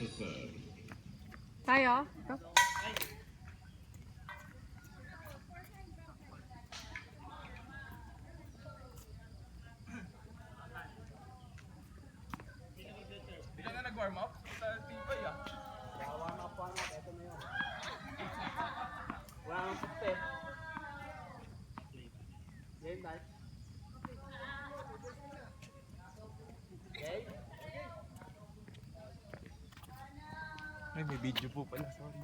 to serve. Tayo? Ikaw? Hindi ka na nag-warm up? Sa tibay ah. Warm up. Ito na yun. Wala nang puste. Game night. Okay? Ay, may video po pala. Sorry.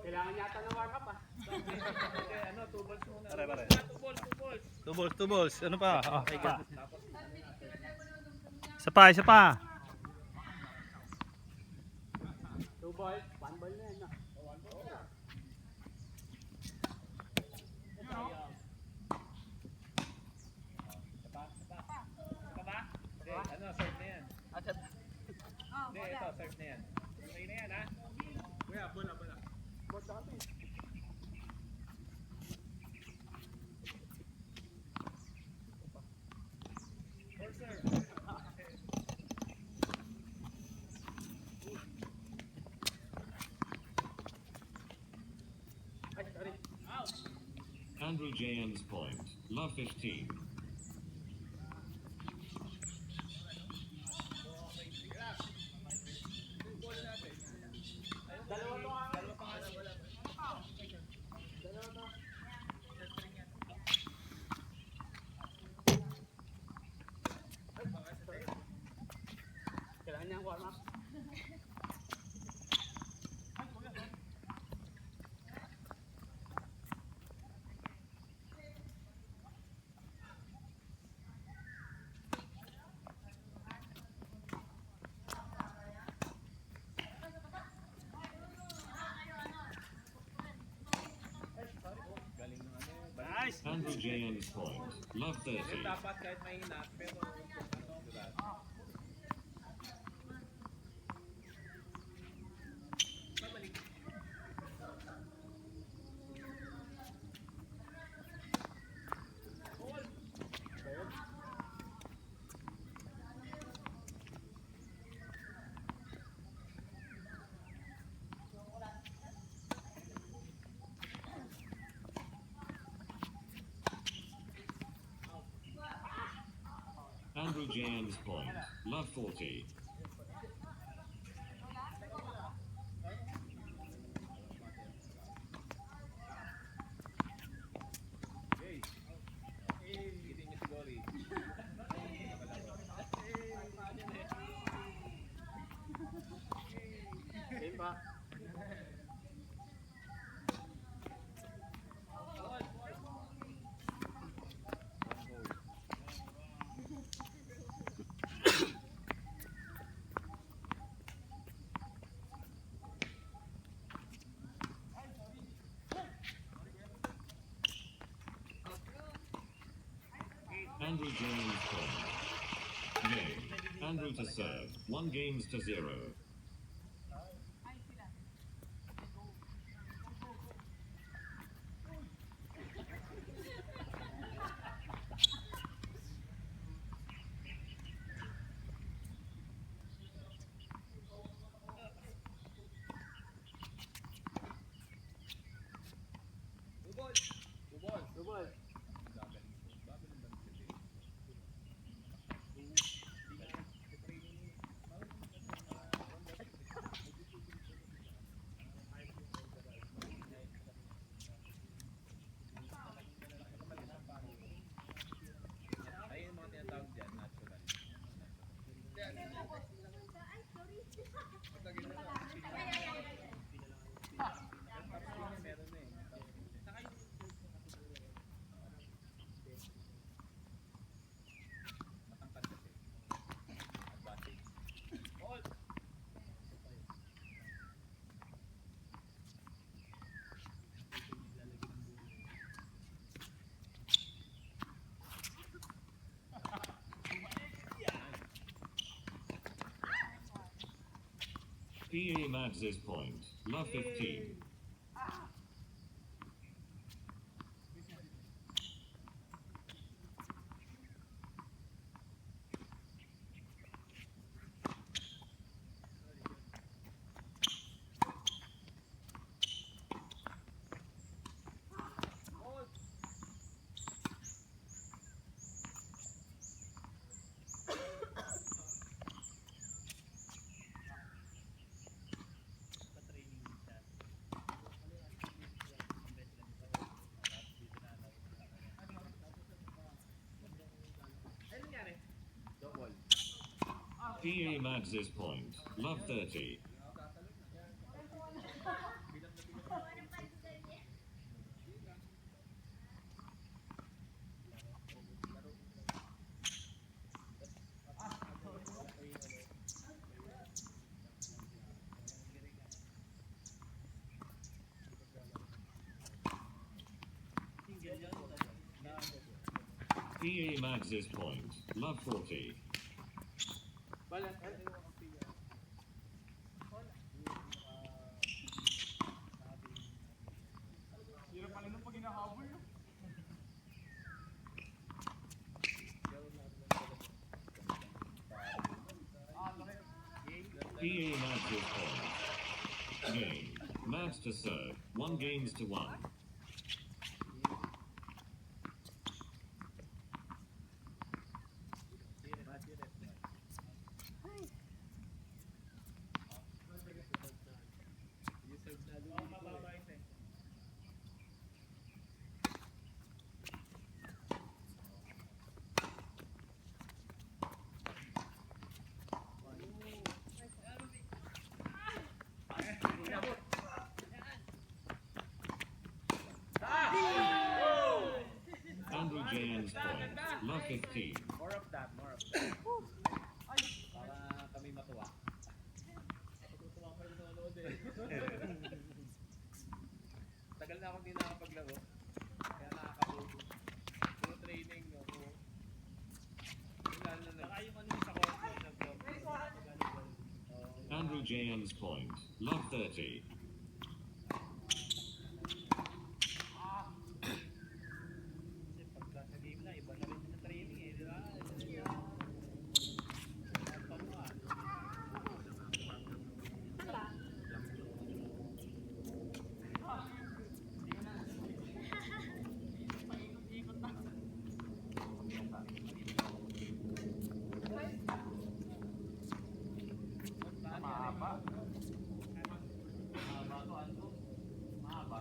Kailangan yata ng warm up ah. Ano, 2 balls muna. Pare. 2 balls. Ano pa? Oh, isa pa. 2 balls, 1 ball na yan ah. Ano, serve na yan. Hindi, ito, serve na yan. Okay na yan, ha? Kuya, bola. Bot sa kami. Or serve. Ay, sorry. Andrew James point. Love 15. Dalawa to ah. Kailangan niyang warm up. Nice. Andrew James point. Love 30. Dapat kahit mahina, pero ano, diba? Andrew James point. Love 40. Hindi niya si Goli. Game pa. Andrew James point. Game. Andrew to serve. 1 games to 0. Two balls. Ayun yung mga tinatawag dyan, natural. Meron na eh. Matangkad kasi. Advantage. PA Mads' point. Love 15. PA Mags's point. Love 30. PA Mags's point. Love 40. Bala. Hirap pala nung pag hinahabol yun. PA Mags's point. Game. Mags to serve. 1 games to 1. Andrew James point. Love 15. More of that, more of that. Para kami matuwa. Matutuwa ko rin nanonood eh. Tagal na akong di nakapaglaro. Kaya nakakabuto. Puro training, no? Lalo na saka yung ano sa course na Andrew James point. Love 30. Kasi pagka sa game na, iba na rin sa training eh, di ba? Mahaba. Mahaba to, Ando. Mahaba.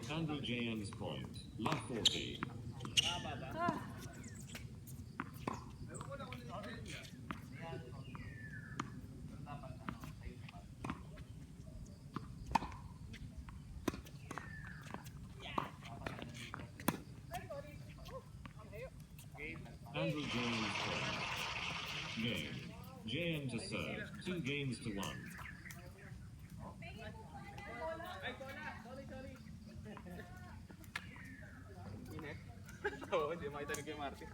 Andrew James point. Love 40. Ah, Andrew James point. Game. JM to serve. 2 games to 1. Inek. Oo, hindi makita ni kay Marty.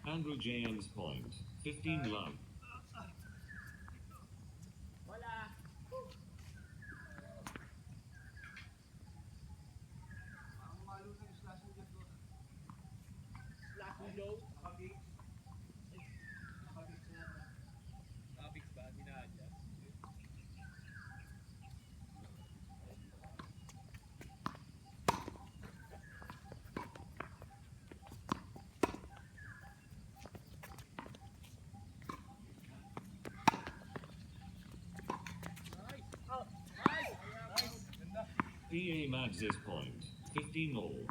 Andrew James point. 15 love. Topics ba? Hindi na-adjust. PA Mags's point. 15 all.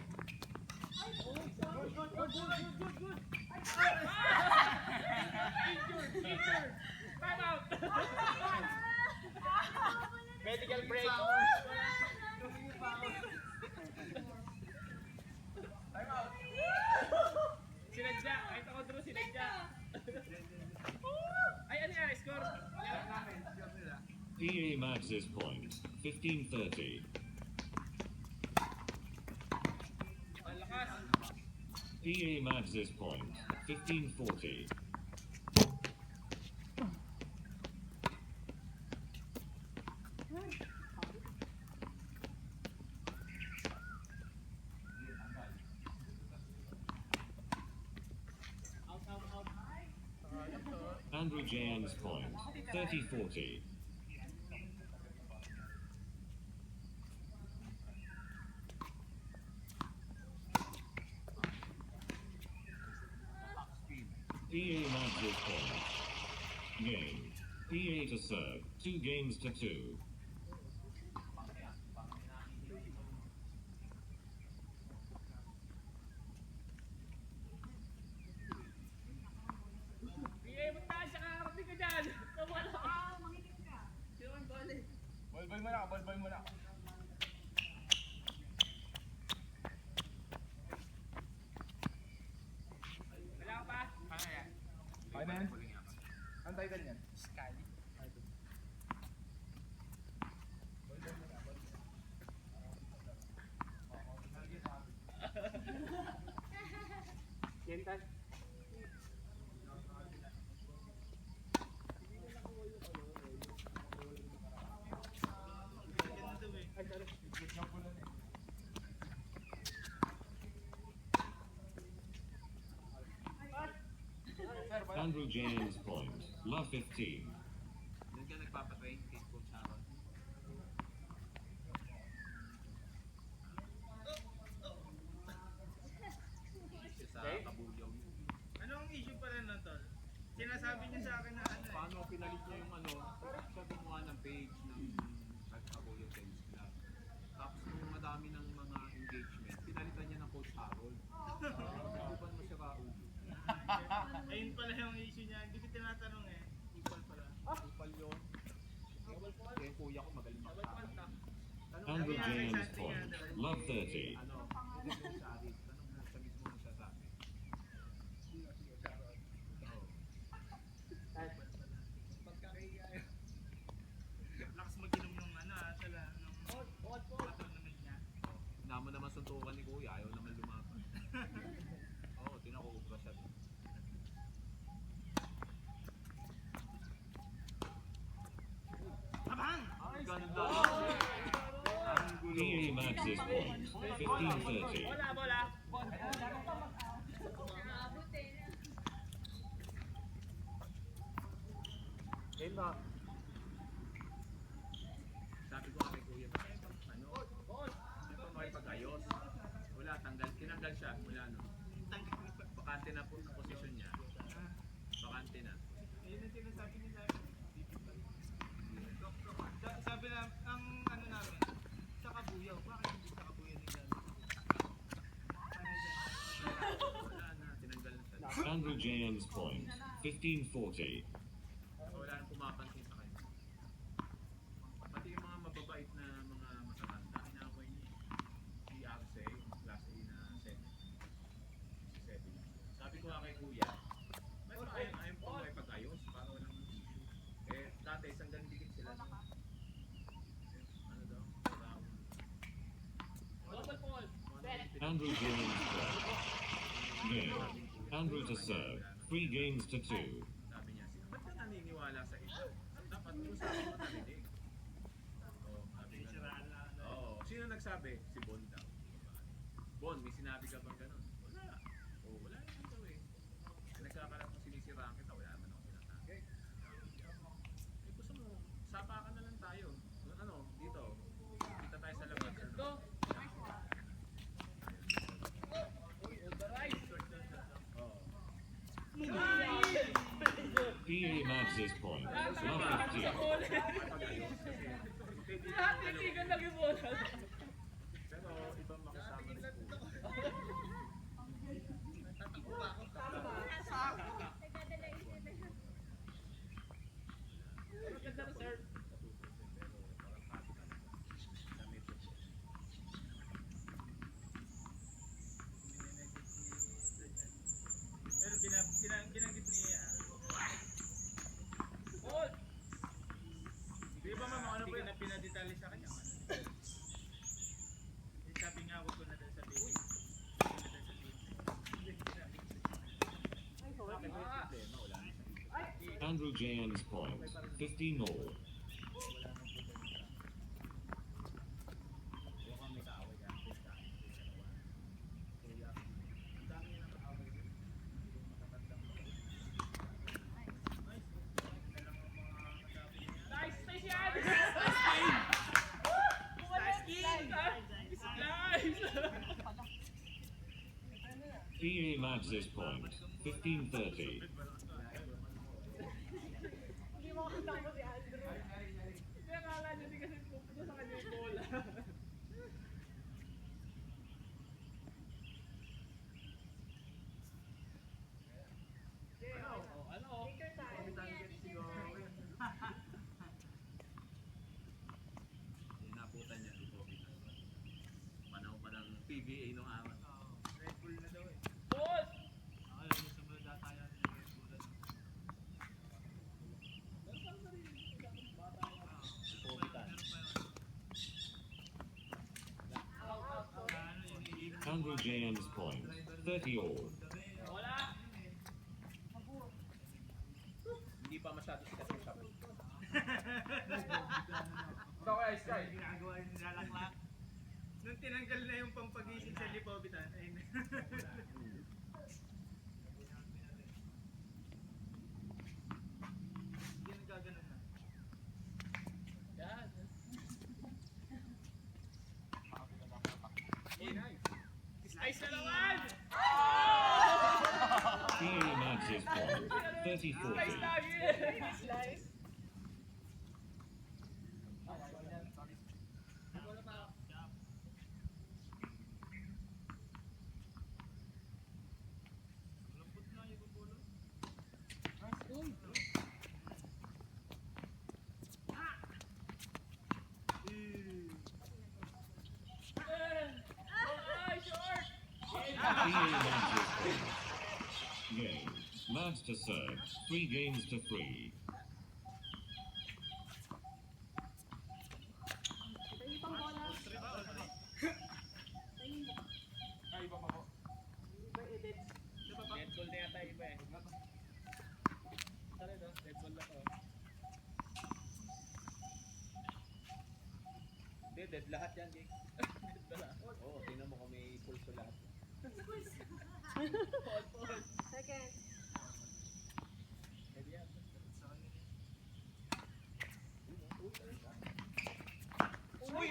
be. Medical break. Sinadya. Kahit ako draw sinadya. Ay, ano yan? Score? PA Mags's point. 15-30. Ang lakas. PA Mags's point. 15-40. Andrew James point. 30-40. PA matches point. Game. PA to serve. 2 games to 2. PA, ba't tayo siya kakarating ka dyan? Wala. Sino ang bali? Ball mo na, ball mo na. Wala ka pa? Kaya na yan? Ang title niyan? Sky. Kentan? Andrew James point. Love 15. Doon ka nagpapatrain kay Coach Harold. Siya sa Kabulyaw. Anong issue pala nun, Tol? Sinasabi niya sa akin na ano eh. Paano pinalit niya yung ano, siya gumawa ng page ng Kabulyaw Tennis Club. Tapos nung madami ng mga engagement, pinalitan niya ng Coach Harold. Iban mo siya kaulo. Ayun pala yung issue niya. Hindi ko tinatanong eh. Equal pala. Upal yun. Eh, kuya ko magaling makakanta. Andrew James point. Love 30. Ano, hindi mo sa akin. Tanong mo sa mismo mo siya sa akin. Lakas mag-inom ng ano tala. Ng tournament niya. Naman naman suntukan ni kuya, ayaw naman lumaban. Oo, tinakubra siya. Abang! Ang ganda! Ang gulo. PA matches point. 15-30. Bola! Game ba? Sabi ko kay kuya, ano? Di ba makipag-ayos? Wala, tinanggal siya mula no. Bakante na po sa posisyon niya. Bakante na. Ayun ang sinasabi niya sa akin. Sabi na, ang ano namin, sa Kabuyaw. Bakit hindi sa Kabuyaw nila? Wala na, tinanggal na siya. Andrew James point. 15-40. Wala nang pumapansin sa kanya. Pati yung mga mababait na mga matatanda, inaaway niya. Si Arce, class A na Senate. Si Seven. Sabi ko nga kay kuya, ayaw po may pag-ayos para walang issue. Eh, dati isang gandigit sila. Ano daw? Andrew James point. Game. Andrew to serve. 3 games to 2. Sabi niya, ba't ka naniniwala sa iba? Dapat mo sa akin mo narinig. Oo, sabi nga. Oo, sino nagsabi? Si Bon daw. Bon, may sinabi ka bang ganun? Wala. Oo, wala naman daw eh. Nagkakalat mo sinisiraan kita, wala naman ako sinasabi. Eh, gusto mo, sapakan na lang tayo. Ano, dito. Kita tayo sa labas. Go! PA matches point. Love 15. Titigan lang yung bola. Pero ibang makasama na po. Maganda na, sir. Pero ginagit niya. Paul! Di ba mama, ano ba yung pinadetali sa kanya? Sabi nga ako na dahil sa baby. Andrew James point. 15 all. PA Mads' point. 15:30. Hindi mo kasama si Andrew. Hindi, akala niya di kasi pupunta sa kanya yung bola. Ano? Take your time. Inabutan niya si Bobby. Panahon pa ng PBA nung araw. Red Bull na daw eh. Boss! Ayun, yung sumunod ata yan. Red Bull na. Pubitan. Ano yung iinom? Andrew JM's point. 30 all. Wala! Hindi pa masyado sikat yung shop. Ito kaya Sky. Ginagawa yung nilalaklat. Nung tinanggal na yung pampagising sa Lipobitan, ayun na. Hindi nagkaganon na. Yan. Ice na naman! PA Mads' point. 30-40. Ice lagi! Slice. Lambot na yung bubulo. PA Mads' point. Game. Mads to serve. 3 games to 3. Ito yung pang bola. Ay, iba pa po. Iba edit. Red Bull na yata iba eh. Tara no? Red Bull na to. Hindi, dead lahat yan, Jake. Dead na lahat. Oo, tingnan mo kung may pulso lahat. Second. Pwede yan. Uy!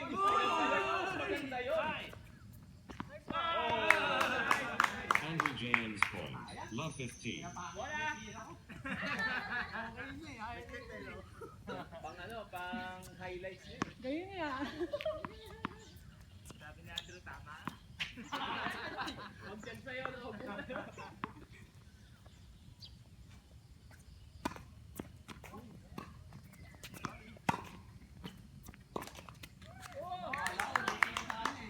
Maganda yun! Andrew JM's point. Love 15. Wala! Pang ano, pang highlights niya. Ganyan nga. Sabi ni Andrew, tama. Huwag yan sa'yo, no?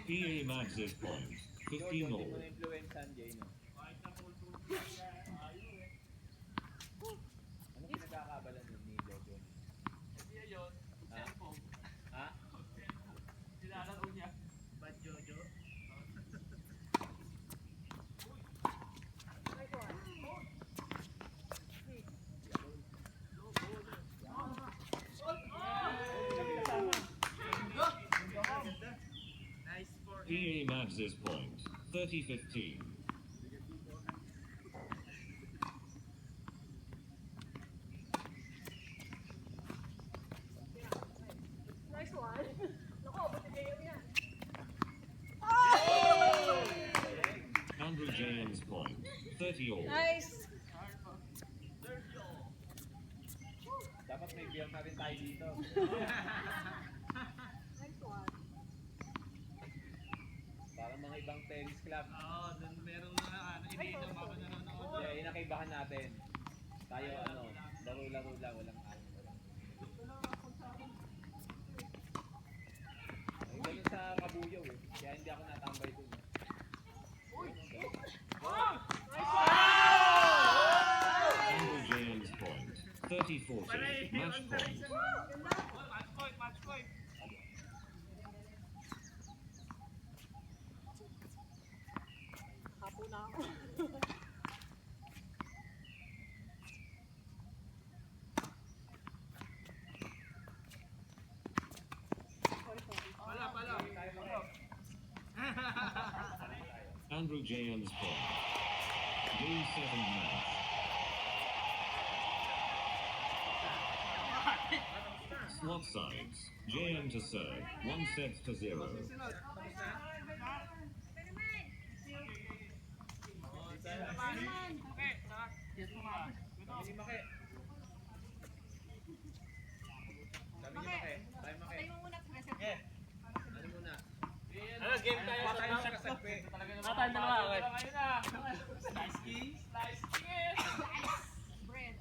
PA Mads' point. 15 Hindi all. mo na-influencean, Jay, no? Ano pinagkakabalan yun ni Jojo? Hindi yun. Cellphone. Ha? Nilalaro niya. Bad Jojo. Nice one. Nice for PA Mads' point. 30-15. Nice one. Naku, ba't si JM yan? Andrew JM's point. 30 all. Nice. Dapat may beer na rin tayo dito. Nice one. Parang mga ibang tennis club. Oo, dun meron na iniinom ako nanonood. Kaya inakaibahan natin. Tayo ano, laro-laro lang, walang ano. Ay, ganun sa Kabuyaw eh. Kaya hindi ako natambay dun. Andrew JM's point. 30-40. Match point. Match point, match point. Hapo na ako. Pala, pala. Andrew JM's point. Game 7 match. Swap sides. JM to serve. 1 set to 0. Okay, sarap. Sabi ni Make. Sabi ni Make. Sabi Make. Tayo mo muna. Okay. Ano muna? Ano, game tayo sa Patayin siya kasagpi. Tayo dalawa, okay.